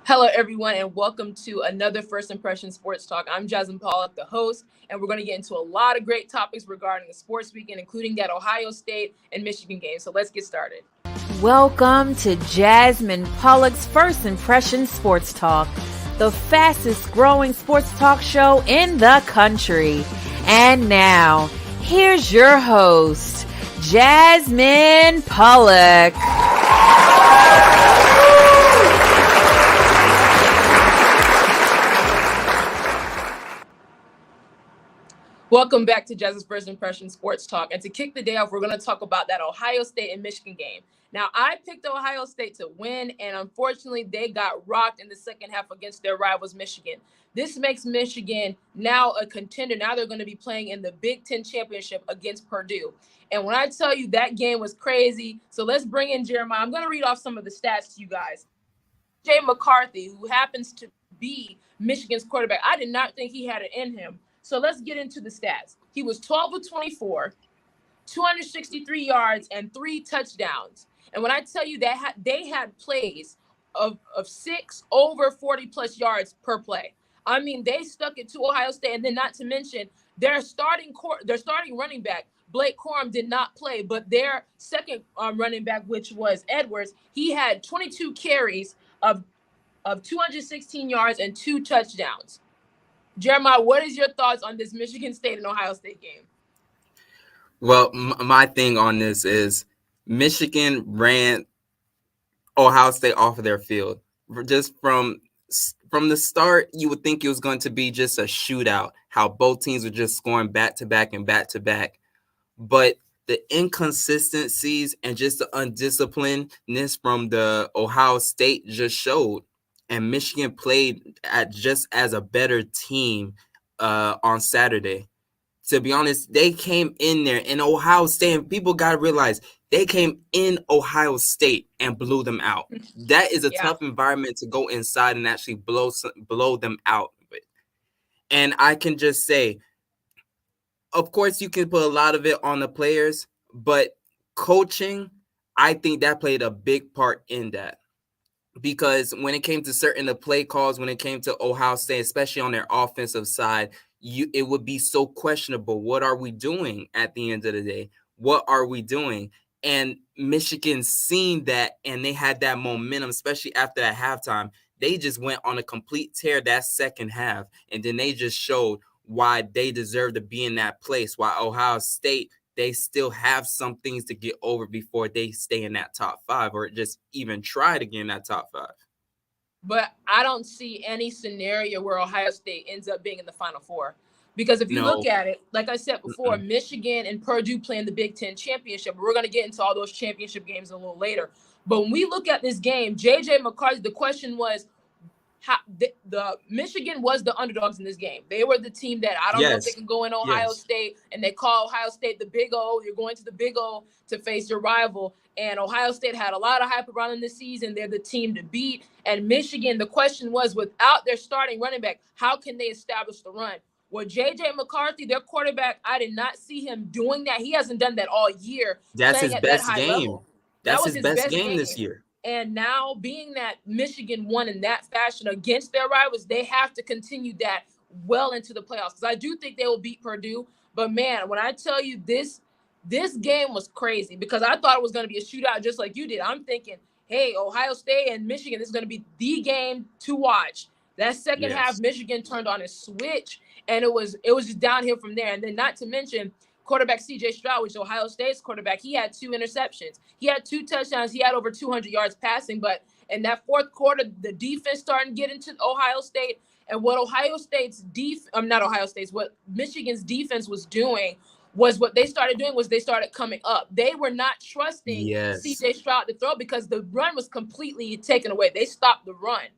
Hello, everyone, and welcome to another First Impression Sports Talk. I'm Jasmine Pollock, the host, and we're going to get into a lot of great topics regarding the sports weekend, including that Ohio State and Michigan game. So let's get started. Welcome to Jasmine Pollock's First Impression Sports Talk, the fastest growing sports talk show in the country. And now, here's your host, Jasmine Pollock. Welcome back to Jazz's First Impression Sports Talk. And to kick the day off, we're going to talk about that Ohio State and Michigan game. Now, I picked Ohio State to win, and unfortunately, they got rocked in the second half against their rivals, Michigan. This makes Michigan now a contender. Now they're going to be playing in the Big Ten Championship against Purdue. And when I tell you that game was crazy, so let's bring in Jeremiah. I'm going to read off some of the stats to you guys. Jay McCarthy, who happens to be Michigan's quarterback, I did not think he had it in him. So let's get into the stats. He was 12 of 24, 263 yards, and 3 touchdowns. And when I tell you that they had plays of 6 over 40-plus yards per play. I mean, they stuck it to Ohio State. And then not to mention their starting running back, Blake Corum, did not play. But their second running back, which was Edwards, he had 22 carries of 216 yards and 2 touchdowns. Jeremiah, what is your thoughts on this Michigan State and Ohio State game? Well, my thing on this is Michigan ran Ohio State off of their field. Just from the start, you would think it was going to be just a shootout, how both teams were just scoring back-to-back and back-to-back. But the inconsistencies and just the undisciplinedness from the Ohio State just showed. And Michigan played just as a better team on Saturday. To be honest, they came in there in Ohio State, and people got to realize they came in Ohio State and blew them out. That is a tough environment to go inside and actually blow them out with. And I can just say, of course, you can put a lot of it on the players, but coaching, I think that played a big part in that. Because when it came to certain the play calls, when it came to Ohio State, especially on their offensive side, it would be so questionable. What are we doing at the end of the day? What are we doing? And Michigan seen that, and they had that momentum, especially after that halftime. They just went on a complete tear that second half, and then they just showed why they deserve to be in that place, why Ohio State, they still have some things to get over before they stay in that top 5 or just even try to get in that top 5. But I don't see any scenario where Ohio State ends up being in the Final Four. Because if you look at it, like I said before, Michigan and Purdue play in the Big Ten Championship. We're going to get into all those championship games a little later. But when we look at this game, J.J. McCarthy, the question was, the Michigan was the underdogs in this game. They were the team that I don't know if they can go in Ohio State, and they call Ohio State the Big O. You're going to the Big O to face your rival. And Ohio State had a lot of hype around them this season. They're the team to beat. And Michigan, the question was, without their starting running back, how can they establish the run? Well, J.J. McCarthy, their quarterback, I did not see him doing that. He hasn't done that all year. That's his best game. That's his best game this year. And now, being that Michigan won in that fashion against their rivals, they have to continue that well into the playoffs. Because I do think they will beat Purdue. But, man, when I tell you this game was crazy because I thought it was going to be a shootout just like you did. I'm thinking, hey, Ohio State and Michigan, this is going to be the game to watch. That second half, Michigan turned on a switch, and it was just downhill from there. And then not to mention – quarterback C.J. Stroud, which is Ohio State's quarterback, he had 2 interceptions. He had 2 touchdowns. He had over 200 yards passing. But in that fourth quarter, the defense started to get into Ohio State. And what what Michigan's defense was doing was what they started doing was they started coming up. They were not trusting C.J. Stroud to throw because the run was completely taken away. They stopped the run.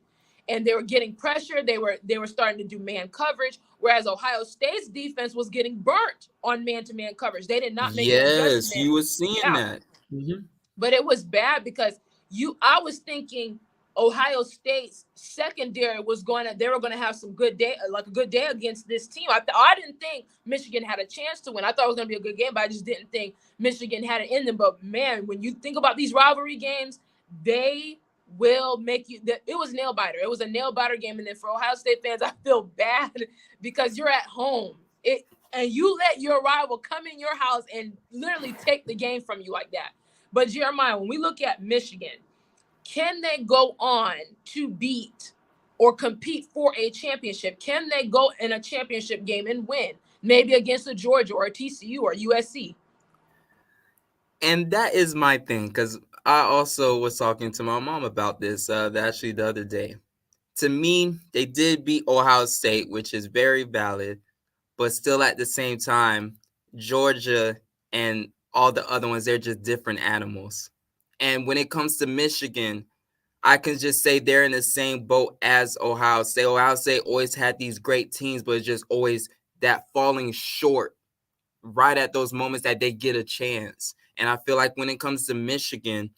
And they were getting pressure. They were starting to do man coverage, whereas Ohio State's defense was getting burnt on man-to-man coverage. They did not make Yes, you were seeing that. Mm-hmm. But it was bad because I was thinking Ohio State's secondary they were gonna have some good day, like a good day against this team. I didn't think Michigan had a chance to win. I thought it was gonna be a good game, but I just didn't think Michigan had it in them. But man, when you think about these rivalry games, they will make you that it was nail biter. It was a nail biter game. And then for Ohio State fans, I feel bad because you're at home. And you let your rival come in your house and literally take the game from you like that. But Jeremiah, when we look at Michigan, can they go on to beat or compete for a championship? Can they go in a championship game and win? Maybe against a Georgia or a TCU or USC? And that is my thing, because I also was talking to my mom about this actually the other day. To me, they did beat Ohio State, which is very valid, but still at the same time, Georgia and all the other ones, they're just different animals. And when it comes to Michigan, I can just say they're in the same boat as Ohio State. Ohio State always had these great teams, but it's just always that falling short right at those moments that they get a chance. And I feel like when it comes to Michigan,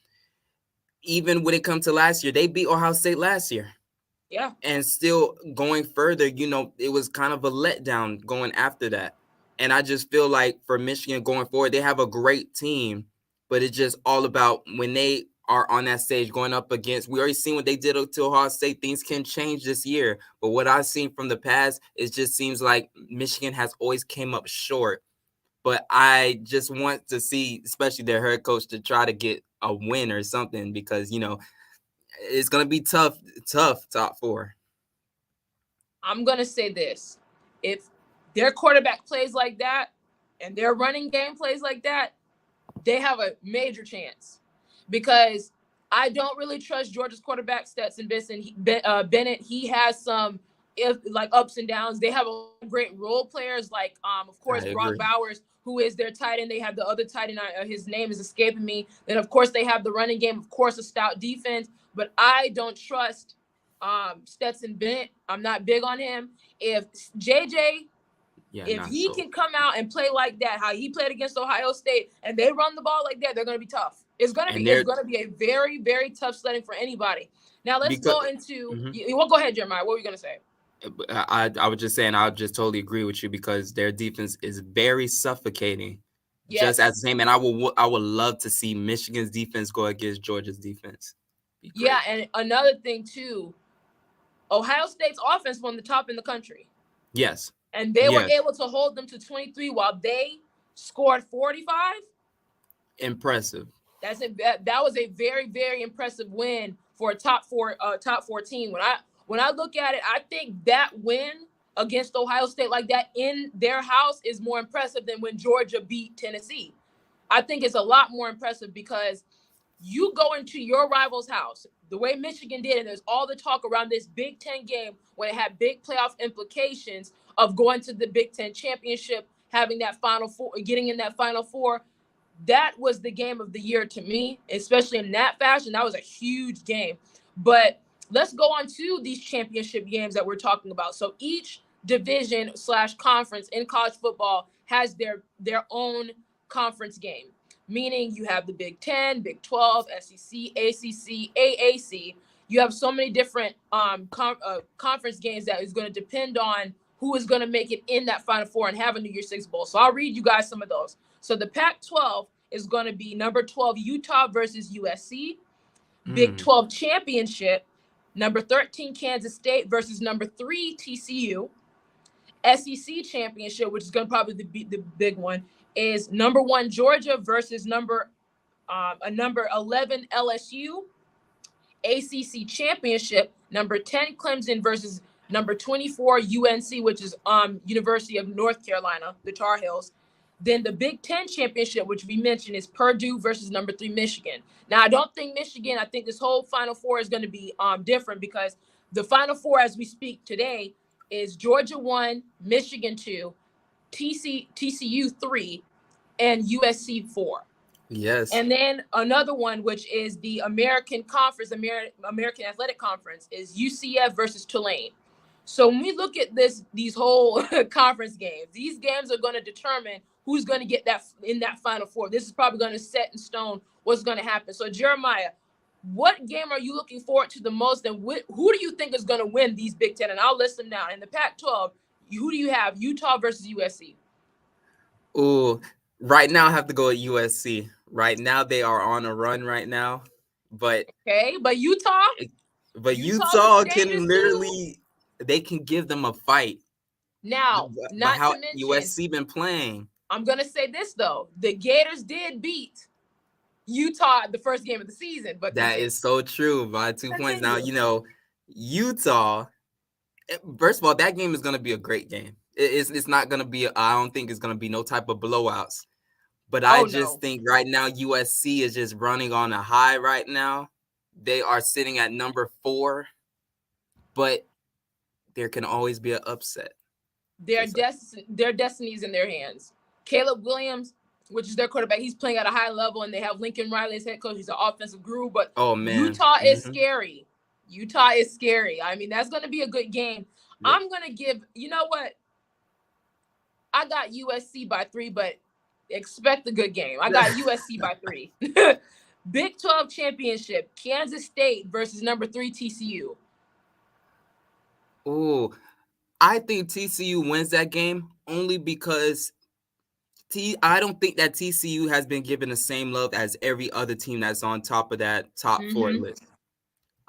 even when it comes to last year, they beat Ohio State last year. Yeah. And still going further, it was kind of a letdown going after that. And I just feel like for Michigan going forward, they have a great team, but it's just all about when they are on that stage going up against, we already seen what they did to Ohio State. Things can change this year. But what I've seen from the past, it just seems like Michigan has always came up short. But I just want to see, especially their head coach, to try to get a win or something, because, it's going to be tough top four. I'm going to say this. If their quarterback plays like that and their running game plays like that, they have a major chance, because I don't really trust Georgia's quarterback, Stetson Bennett. He has some ups and downs. They have a great role players like, of course, Brock Bowers, who is their tight end. They have the other tight end. His name is escaping me. Then, of course, they have the running game. Of course, a stout defense. But I don't trust Stetson Bennett. I'm not big on him. If JJ, if he can come out and play like that, how he played against Ohio State, and they run the ball like that, they're going to be tough. It's going to be a very, very tough sledding for anybody. Now let's go into. Well, go ahead, Jeremiah. What were you going to say? I was just saying, I just totally agree with you, because their defense is very suffocating. Yes. Just as the same, and I would love to see Michigan's defense go against Georgia's defense. Yeah, and another thing too, Ohio State's offense was the top in the country. Yes. And they were able to hold them to 23 while they scored 45. Impressive. That was a very, very impressive win for a top four team. When I look at it, I think that win against Ohio State like that in their house is more impressive than when Georgia beat Tennessee. I think it's a lot more impressive, because you go into your rival's house the way Michigan did, and there's all the talk around this Big Ten game when it had big playoff implications of going to the Big Ten championship, having that Final Four, getting in that Final Four. That was the game of the year to me, especially in that fashion. That was a huge game. But let's go on to these championship games that we're talking about. So each division / conference in college football has their own conference game, meaning you have the Big 10, Big 12, SEC, ACC, AAC. You have so many different conference games that is going to depend on who is going to make it in that Final Four and have a New Year's Six Bowl. So I'll read you guys some of those. So the Pac-12 is going to be number 12, Utah versus USC. Big 12 championship, number 13, Kansas State versus number 3, TCU. SEC championship, which is going to probably be the big one, is number 1, Georgia versus number 11, LSU. ACC championship, number 10, Clemson versus number 24, UNC, which is University of North Carolina, the Tar Heels. Then the Big 10 championship, which we mentioned, is Purdue versus number 3, Michigan. Now, I think this whole Final Four is going to be different, because the Final Four as we speak today is Georgia 1, Michigan 2, TCU 3, and USC 4. Yes. And then another one, which is the American Conference, American Athletic Conference, is UCF versus Tulane. So when we look at these whole conference games, these games are going to determine who's going to get that in that Final Four. This is probably going to set in stone what's going to happen. So Jeremiah, what game are you looking forward to the most, and who do you think is going to win these Big Ten? And I'll list them down. In the Pac-12, who do you have? Utah versus USC. Ooh, right now I have to go with USC. Right now they are on a run right now. but Okay, but Utah, Utah's a Utah dangerous can too. literally they can give them a fight. Now, But not how to mention, USC been playing? I'm gonna say this though: the Gators did beat Utah the first game of the season. But That continue, is so true by 2 points. Now, continue. Utah, first of all, that game is going to be a great game. It's not going to be, I don't think it's going to be no type of blowouts. But I Oh just no, think right now USC is just running on a high right now. They are sitting at number 4, but there can always be an upset. their destiny is in their hands. Caleb Williams, which is their quarterback, he's playing at a high level, and they have Lincoln Riley as head coach. He's an offensive guru, but Oh man. Utah is scary. Utah is scary. I mean, that's going to be a good game. Yeah. I'm going to give, you know what? I got USC by 3, but expect a good game. I got USC by 3. Big 12 championship, Kansas State versus number 3 TCU. Oh, I think TCU wins that game only because I don't think that TCU has been given the same love as every other team that's on top of that top 4 list.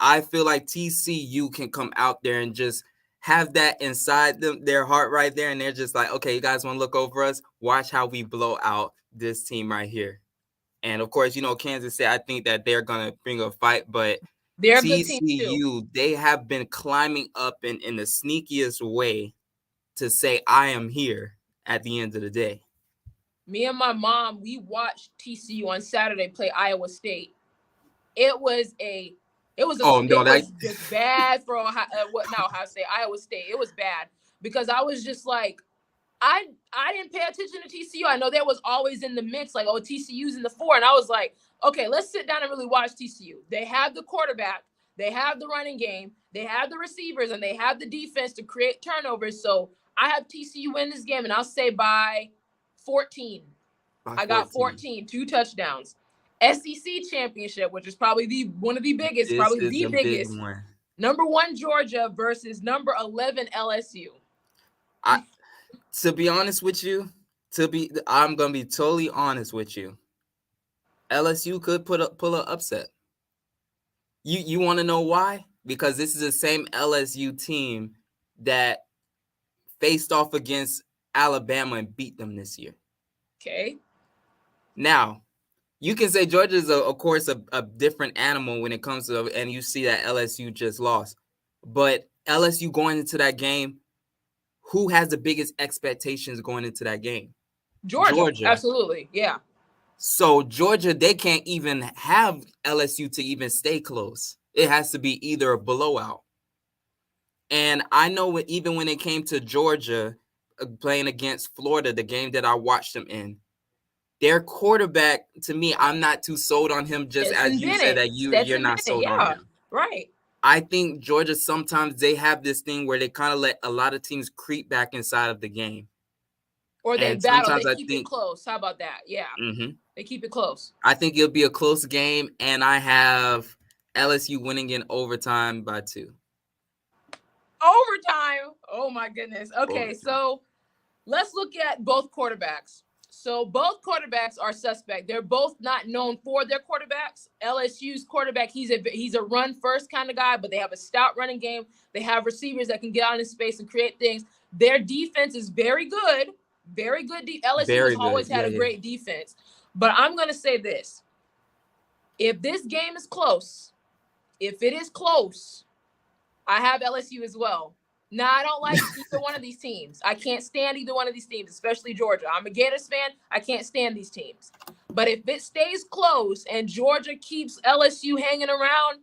I feel like TCU can come out there and just have that inside their heart right there, and they're just like, okay, you guys want to look over us? Watch how we blow out this team right here. And of course, Kansas State, I think that they're gonna bring a fight, but They're a good team too. TCU, they have been climbing up in the sneakiest way to say, I am here at the end of the day. Me and my mom, we watched TCU on Saturday play Iowa State. It was just bad for Ohio State, Iowa State. It was bad because I was just like, I didn't pay attention to TCU. I know there was always in the mix, like, oh, TCU's in the 4. And I was like, okay, let's sit down and really watch TCU. They have the quarterback, they have the running game, they have the receivers, and they have the defense to create turnovers. So I have TCU win this game, and I'll say by 14. I got 14, 2 touchdowns. SEC championship, which is probably one of the biggest, probably the biggest. Big one. Number 1 Georgia versus number 11 LSU. To be honest with you, I'm gonna be totally honest with you. LSU could pull an upset. You want to know why? Because this is the same LSU team that faced off against Alabama and beat them this year. Okay. Now, you can say Georgia is, of course, a different animal when it comes to, and you see that LSU just lost. But LSU going into that game, who has the biggest expectations going into that game? Georgia. Absolutely. Yeah. So Georgia, they can't even have LSU to even stay close. It has to be either a blowout. And I know even when it came to Georgia playing against Florida, the game that I watched them in, their quarterback, to me, I'm not too sold on him, just as you said that you're not sold on him. Right. I think Georgia, sometimes they have this thing where they kind of let a lot of teams creep back inside of the game. Or they battle. They keep it close. How about that? Yeah. They keep it close. I think it'll be a close game, and I have LSU winning in overtime by 2. Overtime? Oh, my goodness. Okay, so let's look at both quarterbacks. So both quarterbacks are suspect. They're both not known for their quarterbacks. LSU's quarterback, he's a run first kind of guy, but they have a stout running game. They have receivers that can get out in space and create things. Their defense is very good. Very good. LSU has always had a great defense. But I'm going to say this. If this game is close, if it is close, I have LSU as well. Now, I don't like either one of these teams. I can't stand either one of these teams, especially Georgia. I'm a Gators fan. I can't stand these teams. But if it stays close and Georgia keeps LSU hanging around,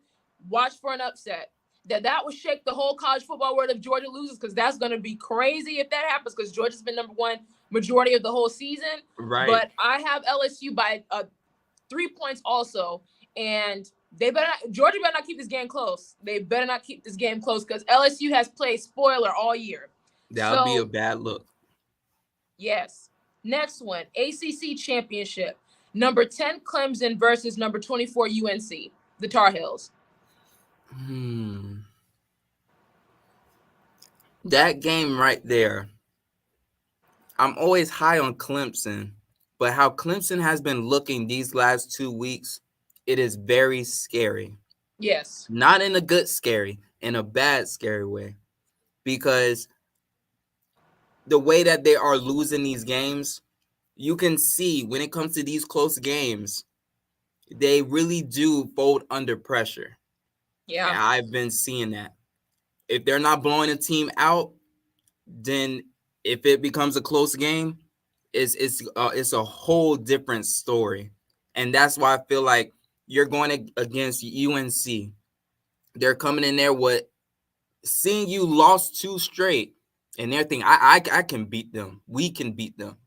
watch for an upset. That will shake the whole college football world if Georgia loses, because that's going to be crazy if that happens, because Georgia's been number 1 majority of the whole season. Right. But I have LSU by 3 points also, and Georgia better not keep this game close. They better not keep this game close, because LSU has played spoiler all year. That would be a bad look. Yes. Next one, ACC championship. Number 10 Clemson versus number 24 UNC, the Tar Heels. That game right there, I'm always high on Clemson, but how Clemson has been looking these last 2 weeks, it is very scary. Yes. Not in a good scary, in a bad scary way. Because the way that they are losing these games, you can see when it comes to these close games, they really do fold under pressure. Yeah. And I've been seeing that. If they're not blowing a team out, then if it becomes a close game, it's a whole different story. And that's why I feel like you're going against UNC. They're coming in there with seeing you lost 2 straight, and they're thinking, I can beat them. We can beat them.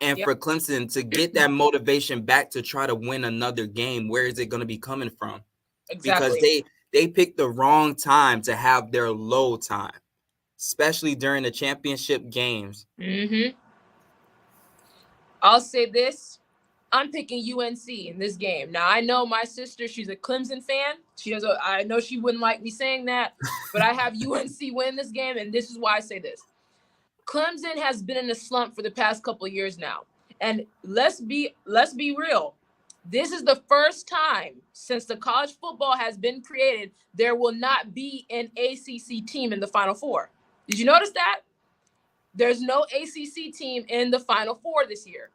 And Yep. for Clemson to get that motivation back to try to win another game, where is it going to be coming from? Exactly. Because they picked the wrong time to have their low time, especially during the championship games. Mm-hmm. I'll say this. I'm picking UNC in this game. Now, I know my sister, she's a Clemson fan. I know she wouldn't like me saying that, but I have UNC win this game, and this is why I say this. Clemson has been in a slump for the past couple of years now. And let's be real. This is the first time since the college football has been created, there will not be an ACC team in the Final Four. Did you notice that? There's no ACC team in the Final Four this year.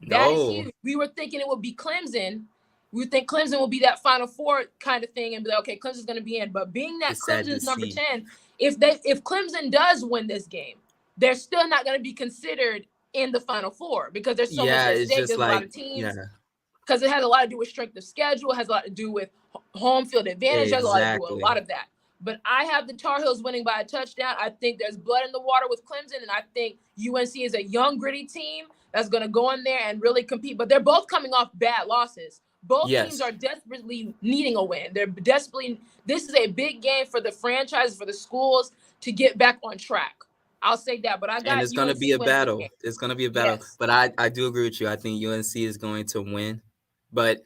That is huge. We were thinking it would be Clemson. We would think Clemson will be that Final Four kind of thing and be like, okay, Clemson's going to be in. But being that Clemson's number 10, if Clemson does win this game, they're still not going to be considered in the Final Four because there's so much at stake. There's a lot of teams. Because it has a lot to do with strength of schedule, has a lot to do with home field advantage, has a lot to do with a lot of that. But I have the Tar Heels winning by a touchdown. I think there's blood in the water with Clemson, and I think UNC is a young, gritty team that's going to go in there and really compete. But they're both coming off bad losses. Both teams are desperately needing a win. This is a big game for the franchises, for the schools to get back on track. I'll say that, but I got and it's going to be a battle. It's going to be a battle. Yes. But I do agree with you. I think UNC is going to win, but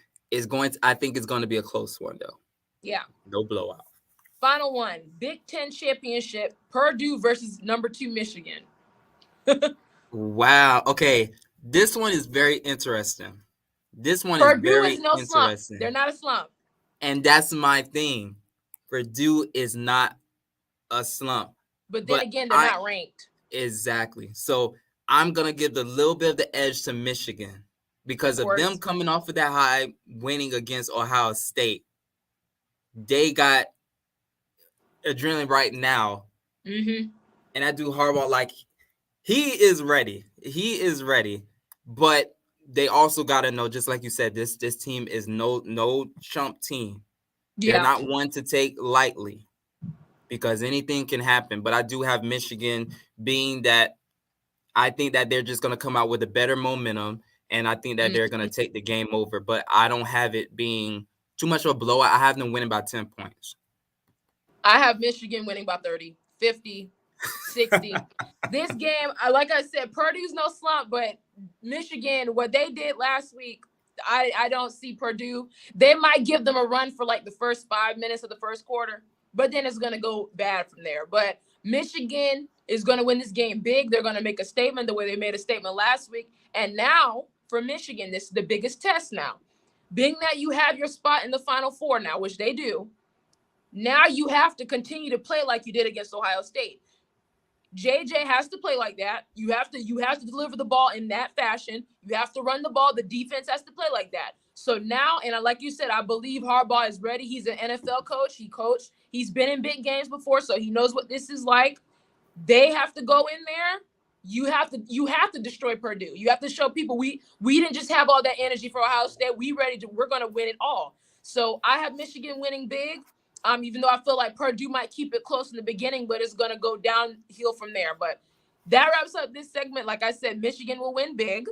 I think it's going to be a close one, though. Yeah. No blowout. Final one, Big Ten championship, Purdue versus number 2 Michigan. Wow. Okay. This one is very interesting. Purdue is no slump. They're not a slump. And that's my thing. Purdue is not a slump. But then again, they're not ranked. Exactly. So I'm going to give a little bit of the edge to Michigan because of them coming off of that high, winning against Ohio State. They got adrenaline right now. Mm-hmm. And I do Harbaugh like he is ready. He is ready. But they also got to know, just like you said, this team is no chump team. Yeah. They're not one to take lightly because anything can happen. But I do have Michigan being that I think that they're just going to come out with a better momentum, and I think that they're going to take the game over. But I don't have it being too much of a blowout. I have them winning by 10 points. I have Michigan winning by 30, 50, 60. This game, like I said, Purdue's no slump, but Michigan, what they did last week, I don't see Purdue. They might give them a run for like the first 5 minutes of the first quarter, but then it's going to go bad from there. But Michigan is going to win this game big. They're going to make a statement the way they made a statement last week. And now for Michigan, this is the biggest test now. Being that you have your spot in the Final Four now, which they do, now you have to continue to play like you did against Ohio State. JJ has to play like that. You have to deliver the ball in that fashion. You have to run the ball. The defense has to play like that. So now, and like you said, I believe Harbaugh is ready. He's an NFL coach. He's been in big games before, so he knows what this is like. They have to go in there. You have to destroy Purdue. You have to show people we didn't just have all that energy for Ohio State. We're going to win it all. So I have Michigan winning big. Even though I feel like Purdue might keep it close in the beginning, but it's going to go downhill from there. But that wraps up this segment. Like I said, Michigan will win big.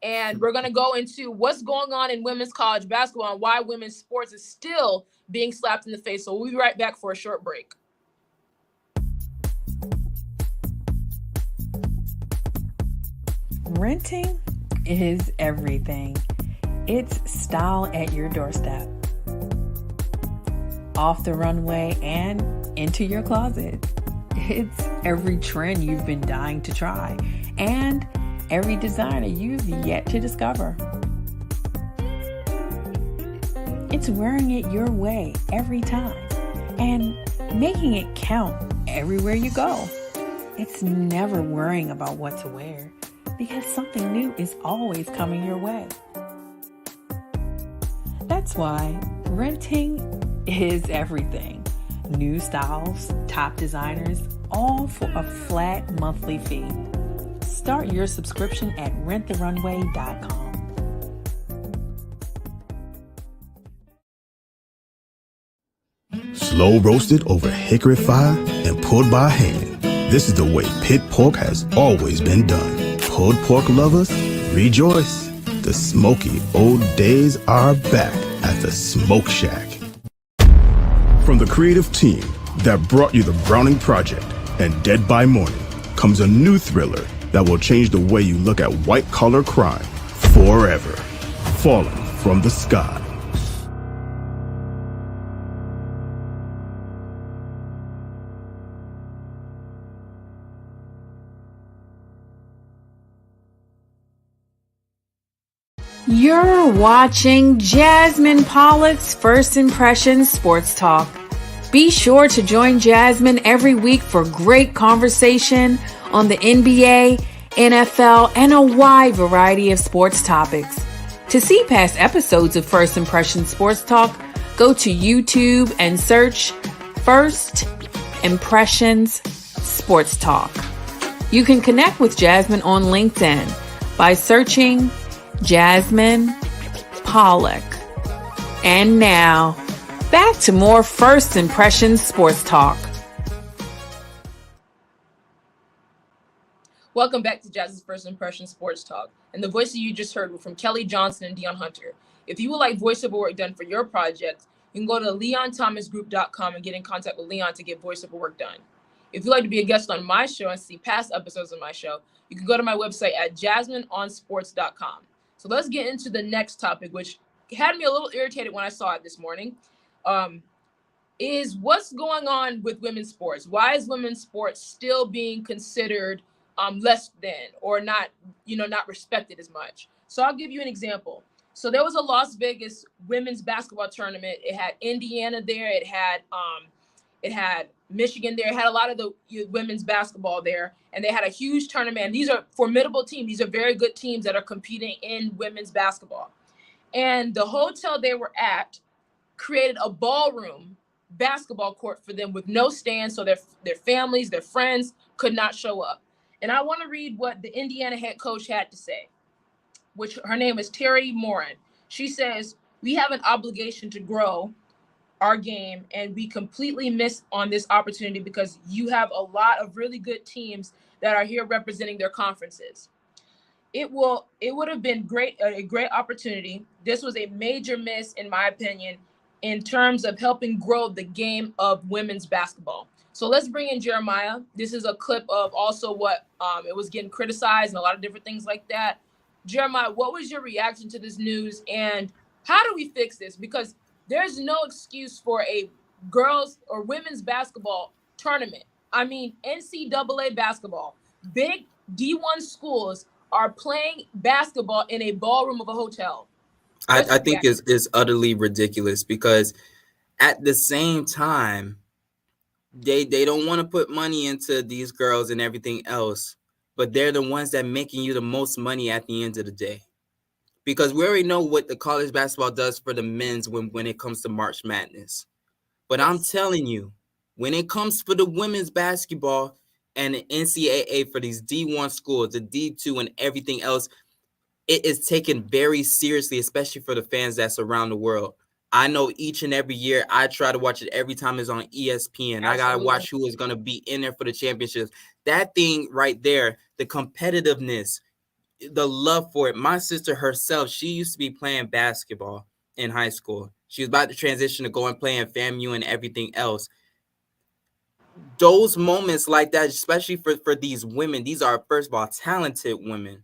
And we're going to go into what's going on in women's college basketball and why women's sports is still being slapped in the face. So we'll be right back for a short break. Renting is everything. It's style at your doorstep. Off the runway and into your closet. It's every trend you've been dying to try and every designer you've yet to discover. It's wearing it your way every time and making it count everywhere you go. It's never worrying about what to wear because something new is always coming your way. That's why renting is everything. New styles, top designers, all for a flat monthly fee. Start your subscription at renttherunway.com. Slow roasted over hickory fire and pulled by hand. This is the way pit pork has always been done. Pulled pork lovers, rejoice. The smoky old days are back at the Smoke Shack. From the creative team that brought you the Browning Project and Dead by Morning comes a new thriller that will change the way you look at white-collar crime forever. Fallen from the Sky. You're watching Jasmine Pollock's First Impressions Sports Talk. Be sure to join Jasmine every week for great conversation on the NBA, NFL, and a wide variety of sports topics. To see past episodes of First Impressions Sports Talk, go to YouTube and search First Impressions Sports Talk. You can connect with Jasmine on LinkedIn by searching Jasmine Pollock. And now, back to more First Impressions Sports Talk. Welcome back to Jazz's First Impression Sports Talk. And the voices you just heard were from Kelly Johnson and Dion Hunter. If you would like voiceover work done for your project, you can go to leonthomasgroup.com and get in contact with Leon to get voiceover work done. If you'd like to be a guest on my show and see past episodes of my show, you can go to my website at jasmineonsports.com. So let's get into the next topic, which had me a little irritated when I saw it this morning, is what's going on with women's sports? Why is women's sports still being considered less than or not respected as much? So I'll give you an example. So there was a Las Vegas women's basketball tournament. It had Indiana there. It had Michigan there. It had a lot of the women's basketball there, and they had a huge tournament. And these are formidable teams. These are very good teams that are competing in women's basketball. And the hotel they were at created a ballroom basketball court for them with no stands, so their families, their friends could not show up. And I want to read what the Indiana head coach had to say, which her name is Terry Morin. She says, "We have an obligation to grow our game, and we completely miss on this opportunity because you have a lot of really good teams that are here representing their conferences. It would have been a great opportunity. This was a major miss, in my opinion, in terms of helping grow the game of women's basketball." So let's bring in Jeremiah. This is a clip of also what it was getting criticized and a lot of different things like that. Jeremiah, what was your reaction to this news, and how do we fix this? Because there's no excuse for a girls or women's basketball tournament. I mean, NCAA basketball, big D1 schools are playing basketball in a ballroom of a hotel. I think is utterly ridiculous because at the same time, they don't want to put money into these girls and everything else, but they're the ones that making you the most money at the end of the day. Because we already know what the college basketball does for the men's when it comes to March Madness. But I'm telling you, when it comes for the women's basketball and the NCAA for these D1 schools, the D2 and everything else, it is taken very seriously, especially for the fans that's around the world. I know each and every year I try to watch it every time it's on ESPN. Absolutely. I got to watch who is going to be in there for the championships. That thing right there, the competitiveness, the love for it. My sister herself, she used to be playing basketball in high school. She was about to transition to go and play in FAMU and everything else. Those moments like that, especially for these women, these are, first of all, talented women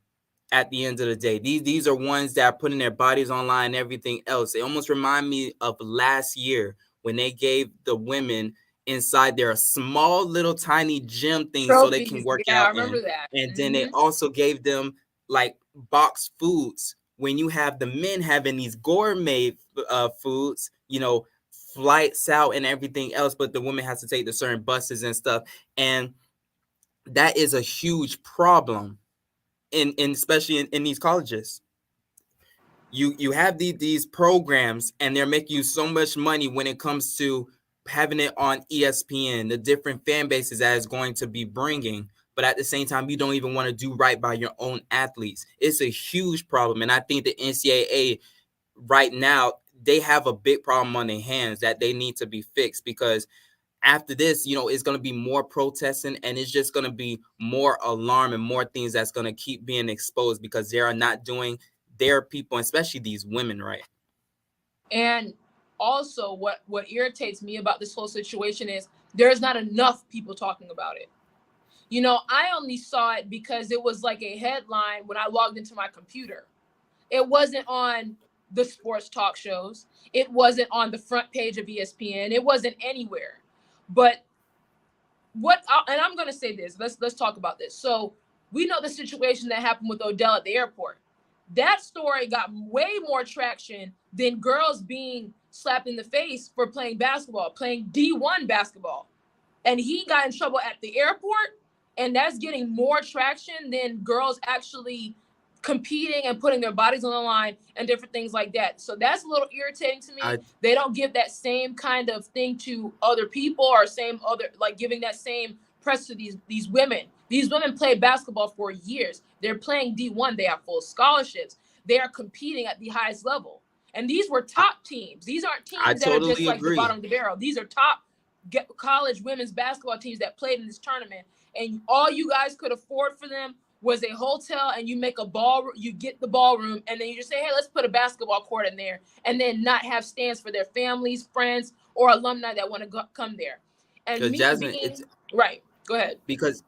at the end of the day. These are ones that are putting their bodies online and everything else. They almost remind me of last year when they gave the women inside their small little tiny gym thing so they can work out. I remember that. And then they also gave them like boxed foods when you have the men having these gourmet foods, flights out and everything else, but the women has to take the certain buses and stuff, and that is a huge problem in especially in these colleges. You have these programs, and they're making you so much money when it comes to having it on ESPN, the different fan bases that is going to be bringing. But at the same time, you don't even want to do right by your own athletes. It's a huge problem. And I think the NCAA right now, they have a big problem on their hands that they need to be fixed, because after this, it's going to be more protesting, and it's just going to be more alarm and more things that's going to keep being exposed, because they are not doing their people, especially these women, right. And also what irritates me about this whole situation is there's not enough people talking about it. I only saw it because it was like a headline when I logged into my computer. It wasn't on the sports talk shows. It wasn't on the front page of ESPN. It wasn't anywhere. But and I'm going to say this. Let's talk about this. So we know the situation that happened with Odell at the airport. That story got way more traction than girls being slapped in the face for playing basketball, playing D1 basketball. And he got in trouble at the airport, and that's getting more traction than girls actually competing and putting their bodies on the line and different things like that. So that's a little irritating to me. They don't give that same kind of thing to other people, or giving that same press to these women. These women play basketball for years. They're playing D1. They have full scholarships. They are competing at the highest level. And these were top teams. These aren't teams that are just like the bottom of the barrel. These are top college women's basketball teams that played in this tournament. And all you guys could afford for them was a hotel, and you make you get the ballroom, and then you just say, hey, let's put a basketball court in there, and then not have stands for their families, friends, or alumni that want to come there. And Jasmine, right. Go ahead. Because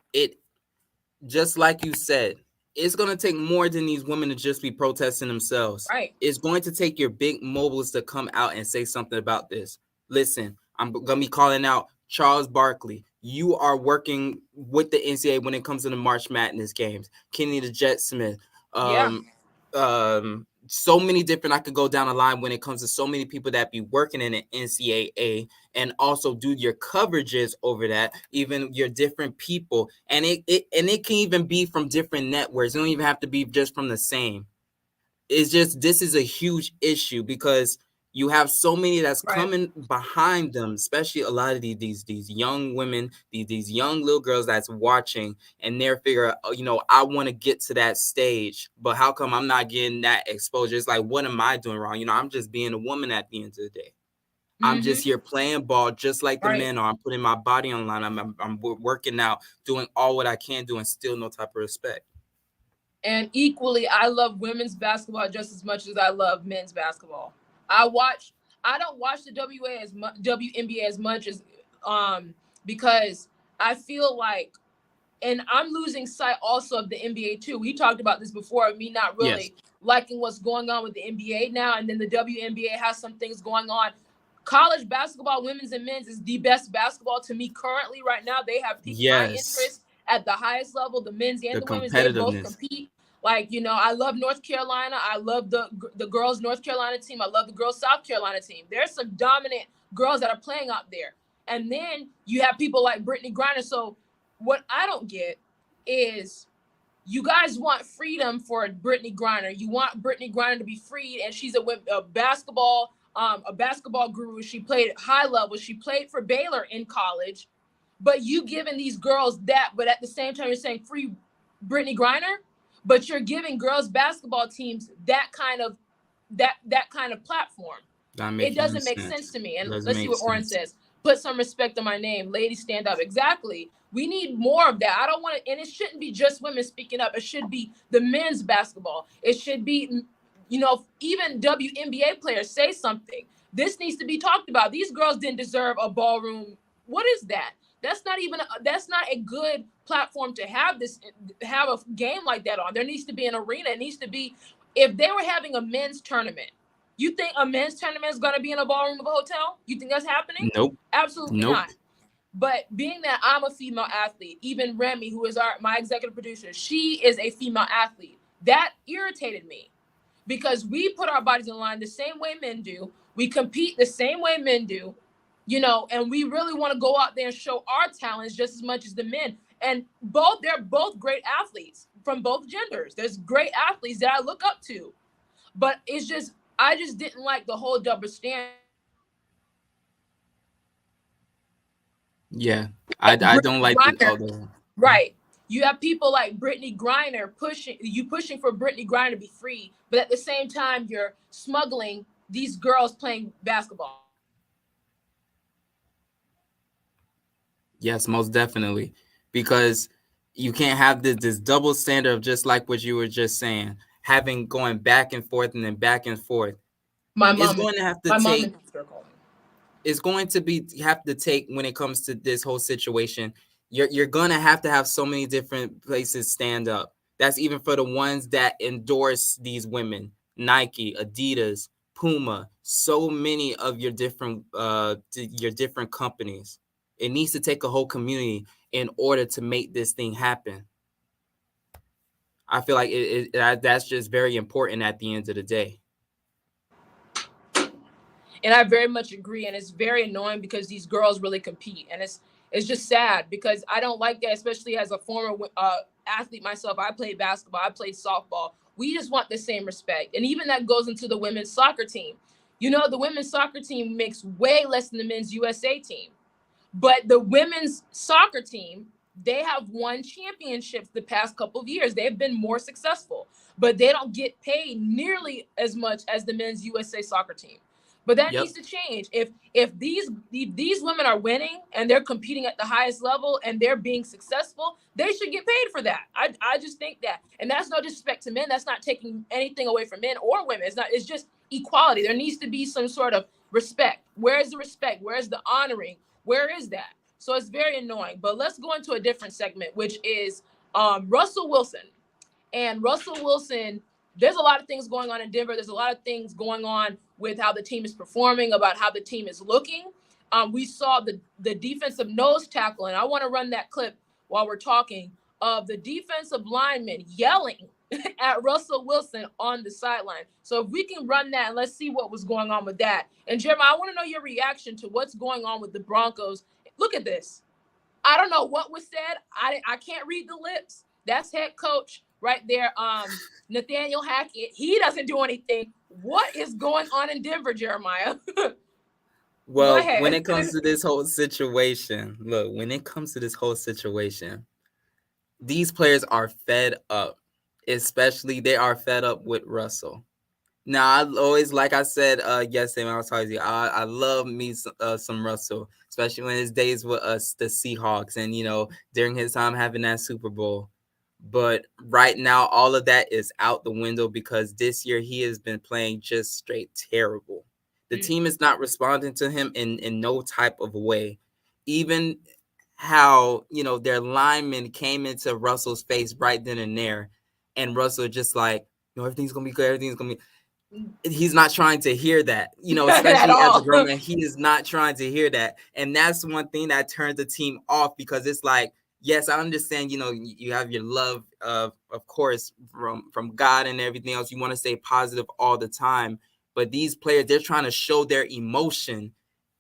just like you said, it's going to take more than these women to just be protesting themselves. Right. It's going to take your big mobiles to come out and say something about this. Listen, I'm going to be calling out Charles Barkley. You are working with the NCAA when it comes to the March Madness games. Kenny the Jet Smith. So many different, I could go down the line when it comes to so many people that be working in the NCAA, and also do your coverages over that, even your different people. And it can even be from different networks. It don't even have to be just from the same. It's just, this is a huge issue, because you have so many that's coming behind them, especially a lot of these young women, these young little girls that's watching, and they're figuring, I want to get to that stage, but how come I'm not getting that exposure? It's like, what am I doing wrong? I'm just being a woman at the end of the day. Mm-hmm. I'm just here playing ball just like the men are. I'm putting my body on line. I'm working out, doing all what I can do, and still no type of respect. And equally, I love women's basketball just as much as I love men's basketball. I don't watch the WNBA as much as because I feel like, and I'm losing sight also of the NBA too. We talked about this before, me not really liking what's going on with the NBA now, and then the WNBA has some things going on. College basketball, women's and men's, is the best basketball to me currently right now. They have piqued my interest at the highest level. The men's and the women's, they both compete. Like, I love North Carolina. I love the girls' North Carolina team. I love the girls' South Carolina team. There's some dominant girls that are playing out there. And then you have people like Brittany Griner. So what I don't get is, you guys want freedom for Brittany Griner. You want Brittany Griner to be freed, and she's a basketball guru. She played at high level. She played for Baylor in college. But you giving these girls that, but at the same time you're saying free Brittany Griner. But you're giving girls basketball teams that kind of platform. It doesn't make sense to me. And let's see what Oren says. Put some respect on my name. Ladies, stand up. Exactly. We need more of that. I don't want to, and it shouldn't be just women speaking up. It should be the men's basketball. It should be, even WNBA players say something. This needs to be talked about. These girls didn't deserve a ballroom. What is that? That's not a good platform to have a game like that on. There needs to be an arena. It needs to be, if they were having a men's tournament, you think a men's tournament is going to be in a ballroom of a hotel? You think that's happening? Nope. Absolutely not. But being that I'm a female athlete, even Remy, who is my executive producer, she is a female athlete. That irritated me, because we put our bodies in line the same way men do. We compete the same way men do, and we really want to go out there and show our talents just as much as the men. And they're both great athletes from both genders. There's great athletes that I look up to, but I just didn't like the whole double standard. Yeah, I don't like the other. Right. You have people like Brittany Griner pushing for Brittany Griner to be free, but at the same time, you're smuggling these girls playing basketball. Yes, most definitely, because you can't have this double standard of just like what you were just saying, having going back and forth and then back and forth. It's going to have to take. It's going to have to take when it comes to this whole situation. You're going to have so many different places stand up. That's even for the ones that endorse these women: Nike, Adidas, Puma, so many of your different companies. It needs to take a whole community in order to make this thing happen. I feel like that's just very important at the end of the day. And I very much agree. And it's very annoying because these girls really compete. And it's just sad because I don't like that, especially as a former athlete myself. I played basketball. I played softball. We just want the same respect. And even that goes into the women's soccer team. The women's soccer team makes way less than the men's USA team. But the women's soccer team, they have won championships the past couple of years. They've been more successful, but they don't get paid nearly as much as the men's USA soccer team. But that needs to change. If these women are winning and they're competing at the highest level and they're being successful, they should get paid for that. I just think that. And that's no disrespect to men. That's not taking anything away from men or women. It's just equality. There needs to be some sort of respect. Where is the respect? Where is the honoring? Where is that? So it's very annoying. But let's go into a different segment, which is Russell Wilson. And Russell Wilson, there's a lot of things going on in Denver. There's a lot of things going on with how the team is performing, about how the team is looking. We saw the defensive nose tackle, and I want to run that clip while we're talking, of the defensive lineman yelling at Russell Wilson on the sideline. So if we can run that, and let's see what was going on with that. And Jeremiah, I want to know your reaction to what's going on with the Broncos. Look at this. I don't know what was said. I can't read the lips. That's head coach right there, Nathaniel Hackett. He doesn't do anything. What is going on in Denver, Jeremiah? Well, when it comes to this whole situation, these players are fed up. Especially they are fed up with Russell. Now, I always, like I said yesterday when I was talking to you, I love me some Russell, especially when his days with us, the Seahawks, and, during his time having that Super Bowl. But right now, all of that is out the window because this year he has been playing just straight terrible. The team is not responding to him in no type of way. Even how, their linemen came into Russell's face right then and there. And Russell just like, everything's going to be good. Everything's going to be. He's not trying to hear that, especially as a grown man. He is not trying to hear that. And that's one thing that turned the team off because it's like, yes, I understand, you have your love of course, from God and everything else. You want to stay positive all the time. But these players, they're trying to show their emotion.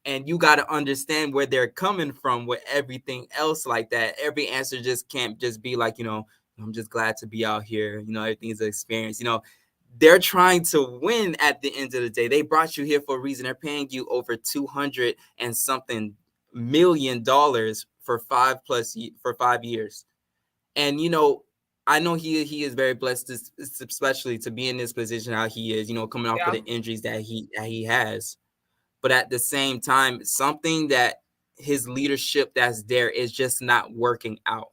And you got to understand where they're coming from with everything else like that. Every answer just can't just be like, I'm just glad to be out here. Everything's an experience. They're trying to win at the end of the day. They brought you here for a reason. They're paying you over $200 and something million for 5 years. And, I know he is very blessed, especially to be in this position how he is, coming off of the injuries that he has. But at the same time, something that his leadership that's there is just not working out.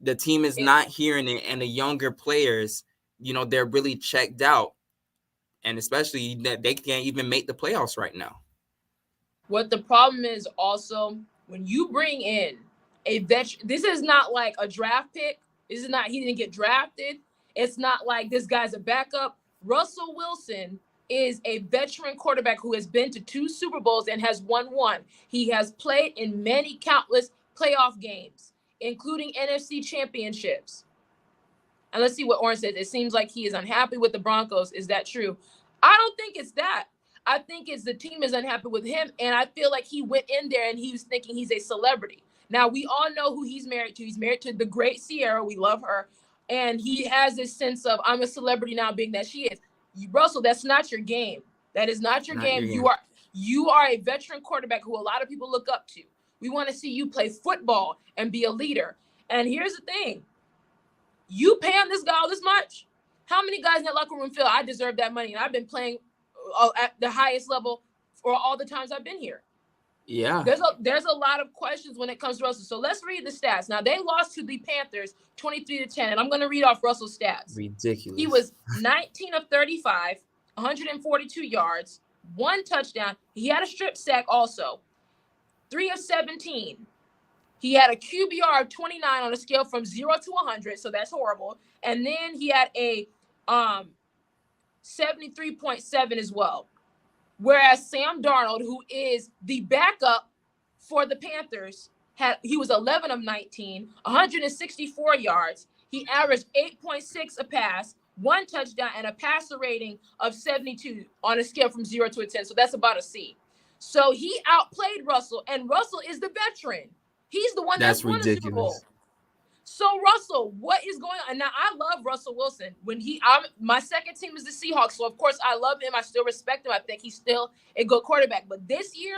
The team is not hearing it, and the younger players, they're really checked out, and especially that they can't even make the playoffs right now. What the problem is also when you bring in a veteran, this is not like a draft pick. This is not, he didn't get drafted. It's not like this guy's a backup. Russell Wilson is a veteran quarterback who has been to 2 Super Bowls and has won 1. He has played in many countless playoff games, including NFC championships. And let's see what Orange says. It seems like he is unhappy with the Broncos. Is that true? I don't think it's that. I think it's the team is unhappy with him. And I feel like he went in there and he was thinking he's a celebrity. Now, we all know who he's married to. He's married to the great Sierra. We love her. And he has this sense of, I'm a celebrity now, being that she is. Russell, that's not your game. That is not your game. You are a veteran quarterback who a lot of people look up to. We want to see you play football and be a leader. And here's the thing. You paying this guy all this much? How many guys in that locker room feel I deserve that money? And I've been playing at the highest level for all the times I've been here. Yeah. There's a lot of questions when it comes to Russell. So let's read the stats. Now, they lost to the Panthers 23-10, and I'm going to read off Russell's stats. Ridiculous. He was 19 of 35, 142 yards, 1 touchdown. He had a strip sack also. 3 of 17. He had a QBR of 29 on a scale from 0 to 100, so that's horrible. And then he had a 73.7 as well. Whereas Sam Darnold, who is the backup for the Panthers, he was 11 of 19, 164 yards. He averaged 8.6 a pass, 1 touchdown, and a passer rating of 72 on a scale from 0 to a 10. So that's about a C. So he outplayed Russell, and Russell is the veteran. He's the one that's won a Super Bowl. So Russell, what is going on? And now I love Russell Wilson. My second team is the Seahawks, so of course I love him. I still respect him. I think he's still a good quarterback. But this year,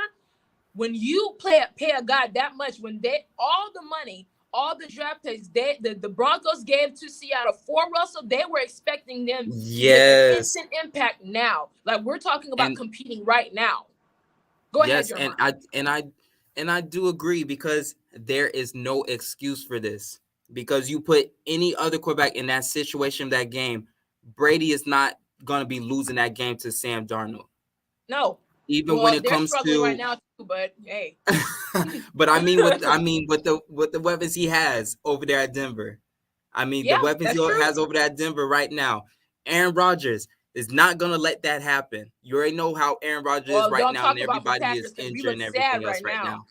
when you pay a guy that much, when all the money, all the draft picks, the Broncos gave to Seattle for Russell, they were expecting them to make an instant impact now. Like, we're talking about competing right now. Go ahead, Jeremiah. And I do agree, because there is no excuse for this. Because you put any other quarterback in that situation, that game, Brady is not going to be losing that game to Sam Darnold. No. Even when it comes to right now too, but hey. But I mean with the weapons he has over there at Denver. I mean, the weapons he has over there at Denver right now. Aaron Rodgers is not going to let that happen. You already know how Aaron Rodgers is right now, and everybody is injured and everything else right now.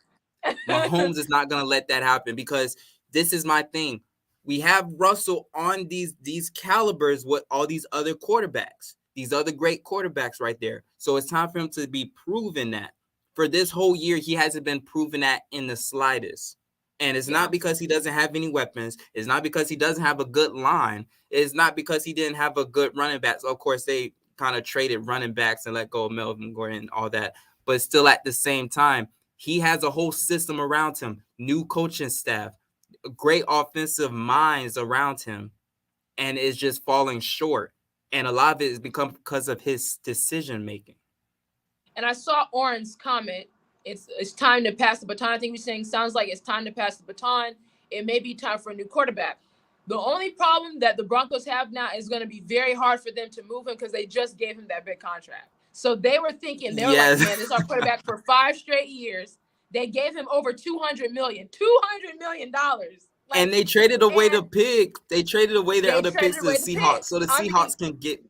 Mahomes is not going to let that happen, because this is my thing. We have Russell on these calibers with all these other quarterbacks, these other great quarterbacks right there. So it's time for him to be proven that. For this whole year, he hasn't been proven that in the slightest. And it's not because he doesn't have any weapons. It's not because he doesn't have a good line. It's not because he didn't have a good running back. So, of course, they kind of traded running backs and let go of Melvin Gordon and all that. But still, at the same time, he has a whole system around him, new coaching staff, great offensive minds around him, and is just falling short. And a lot of it is because of his decision making. And I saw Oren's comment. It's time to pass the baton. I think he's saying, sounds like it's time to pass the baton. It may be time for a new quarterback. The only problem that the Broncos have now is going to be very hard for them to move him, because they just gave him that big contract. So they were thinking, like, man, this is our quarterback for 5 straight years. They gave him over $200 million. Like, and they traded away the pick. They traded away their other picks to the Seahawks, so the Seahawks can get.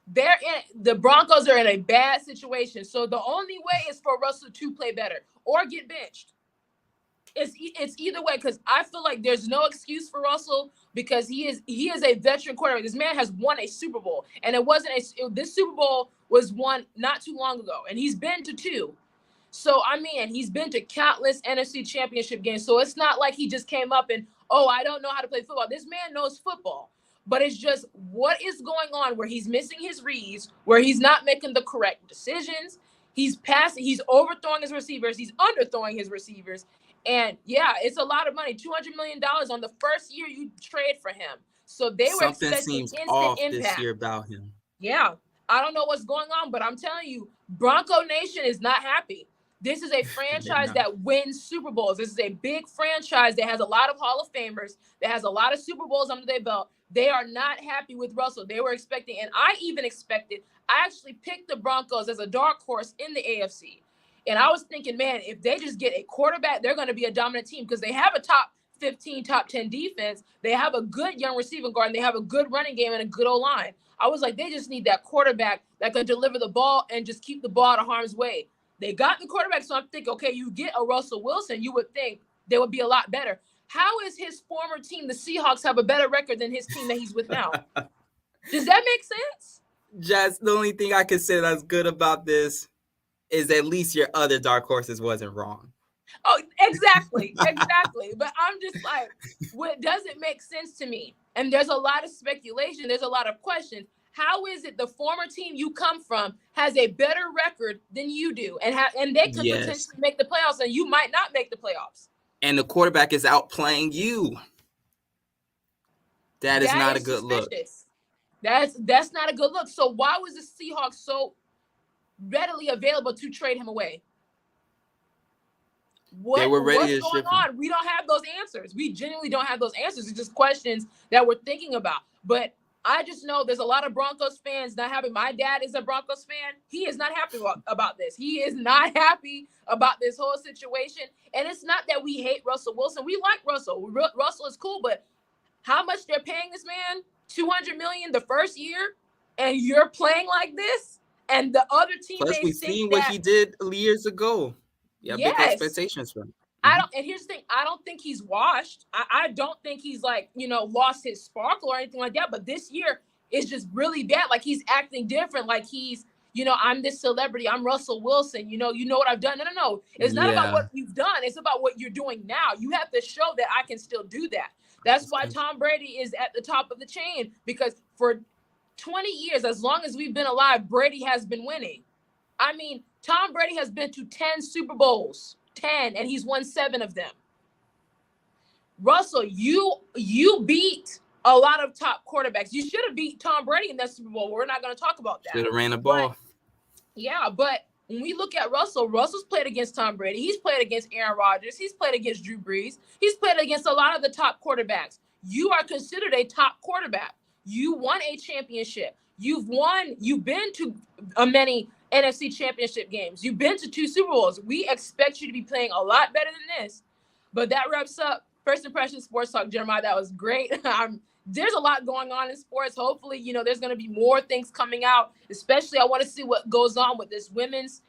The Broncos are in a bad situation. So the only way is for Russell to play better or get benched. It's either way, because I feel like there's no excuse for Russell, because he is a veteran quarterback. This man has won a Super Bowl, and this Super Bowl was won not too long ago, and he's been to 2. So, I mean, he's been to countless NFC championship games. So it's not like he just came up and, I don't know how to play football. This man knows football. But it's just what is going on where he's missing his reads, where he's not making the correct decisions. He's passing, he's overthrowing his receivers, he's underthrowing his receivers. And it's a lot of money, $200 million on the first year you trade for him. So they were expecting instant impact this year about him. Yeah, I don't know what's going on, but I'm telling you, Bronco Nation is not happy. This is a franchise that wins Super Bowls. This is a big franchise that has a lot of Hall of Famers, that has a lot of Super Bowls under their belt. They are not happy with Russell. They were expecting, and I even expected, I actually picked the Broncos as a dark horse in the AFC. And I was thinking, man, if they just get a quarterback, they're going to be a dominant team, because they have a top 15, top 10 defense. They have a good young receiving guard, and they have a good running game and a good O-line. I was like, they just need that quarterback that can deliver the ball and just keep the ball out of harm's way. They got the quarterback, so I'm thinking, okay, you get a Russell Wilson, you would think they would be a lot better. How is his former team, the Seahawks, have a better record than his team that he's with now? Does that make sense? Just the only thing I can say that's good about this is at least your other dark horses wasn't wrong. Oh, exactly. But I'm just like, what doesn't make sense to me? And there's a lot of speculation. There's a lot of questions. How is it the former team you come from has a better record than you do? And they could potentially make the playoffs, and you might not make the playoffs. And the quarterback is outplaying you. That is not a good look. That's not a good look. So why was the Seahawks so readily available to trade him away? They were ready what's going on? We don't have those answers. We genuinely don't have those answers. It's just questions that we're thinking about. But I just know there's a lot of Broncos fans not happy. My dad is a Broncos fan. He is not happy about this. He is not happy about this whole situation. And it's not that we hate Russell Wilson. We like Russell. Russell is cool, but how much they're paying this man? $200 million the first year, and you're playing like this? And the other teammates. Plus, we've seen what he did years ago. Yeah, big expectations for him. And here's the thing, I don't think he's washed. I don't think he's like, lost his sparkle or anything like that. But this year is just really bad. Like, he's acting different. Like, he's, I'm this celebrity. I'm Russell Wilson. You know what I've done. No. It's not about what you've done. It's about what you're doing now. You have to show that I can still do that. That's why Tom Brady is at the top of the chain, because for 20 years, as long as we've been alive, Brady has been winning. I mean, Tom Brady has been to 10 Super Bowls, 10, and he's won 7 of them. Russell, you beat a lot of top quarterbacks. You should have beat Tom Brady in that Super Bowl. We're not going to talk about that. Should have ran the ball. But when we look at Russell's played against Tom Brady. He's played against Aaron Rodgers. He's played against Drew Brees. He's played against a lot of the top quarterbacks. You are considered a top quarterback. You won a championship. You've been to many NFC championship games. You've been to 2 Super Bowls. We expect you to be playing a lot better than this. But that wraps up First Impression Sports Talk, Jeremiah. That was great. There's a lot going on in sports. Hopefully, there's going to be more things coming out. Especially, I want to see what goes on with this women's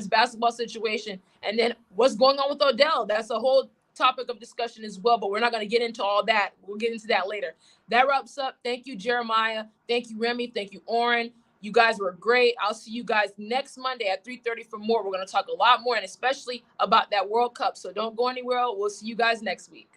basketball situation. And then what's going on with Odell. That's a whole topic of discussion as well, but we're not going to get into all that. We'll get into that later. That wraps up. Thank you, Jeremiah. Thank you, Remy. Thank you, Oren. You guys were great. I'll see you guys next Monday at 3:30 for more. We're going to talk a lot more, and especially about that World Cup. So don't go anywhere. We'll see you guys next week.